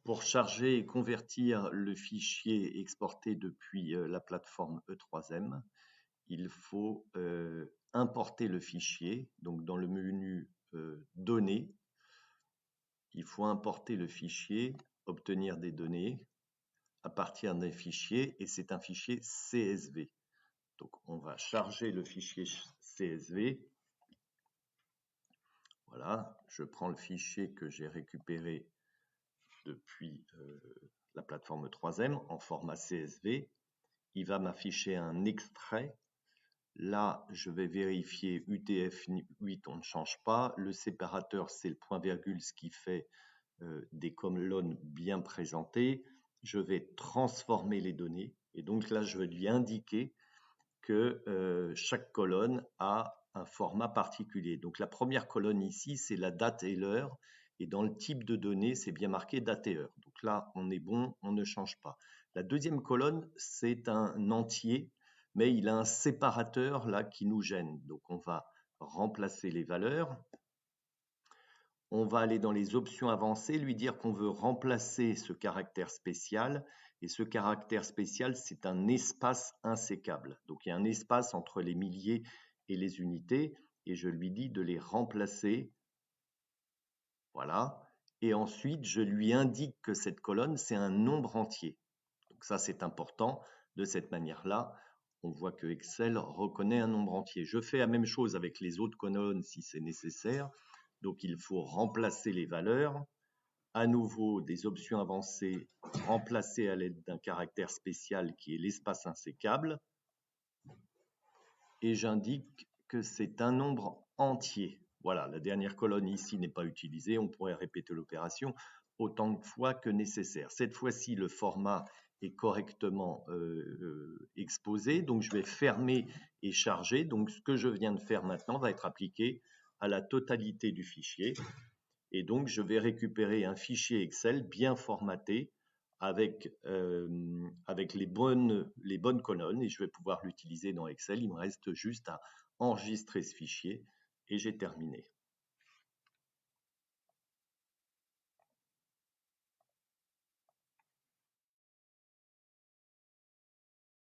Pour charger et convertir le fichier exporté depuis la plateforme E3M, il faut importer le fichier. Donc dans le menu Données, il faut importer le fichier, obtenir des données à partir d'un fichier, et c'est un fichier CSV. Donc on va charger le fichier CSV. Voilà, je prends le fichier que j'ai récupéré depuis la plateforme 3M en format CSV. Il va m'afficher un extrait. Là, je vais vérifier UTF-8, on ne change pas. Le séparateur, c'est le point virgule, ce qui fait des colonnes bien présentées. Je vais transformer les données. Et donc là, je vais lui indiquer que chaque colonne a un format particulier. Donc la première colonne ici, c'est la date et l'heure. Et dans le type de données, c'est bien marqué date et heure. Donc là, on est bon, on ne change pas. La deuxième colonne, c'est un entier, mais il a un séparateur là qui nous gêne. Donc on va remplacer les valeurs. On va aller dans les options avancées, lui dire qu'on veut remplacer ce caractère spécial. Et ce caractère spécial, c'est un espace insécable. Donc il y a un espace entre les milliers et les unités. Et je lui dis de les remplacer. Voilà. Et ensuite, je lui indique que cette colonne, c'est un nombre entier. Donc ça, c'est important. De cette manière-là, on voit que Excel reconnaît un nombre entier. Je fais la même chose avec les autres colonnes si c'est nécessaire. Donc il faut remplacer les valeurs. À nouveau, des options avancées, remplacer à l'aide d'un caractère spécial qui est l'espace insécable. Et j'indique que c'est un nombre entier. Voilà, la dernière colonne ici n'est pas utilisée. On pourrait répéter l'opération autant de fois que nécessaire. Cette fois-ci, le format est correctement exposé. Donc, je vais fermer et charger. Donc, ce que je viens de faire maintenant va être appliqué à la totalité du fichier. Et donc, je vais récupérer un fichier Excel bien formaté avec les bonnes colonnes et je vais pouvoir l'utiliser dans Excel. Il me reste juste à enregistrer ce fichier et j'ai terminé.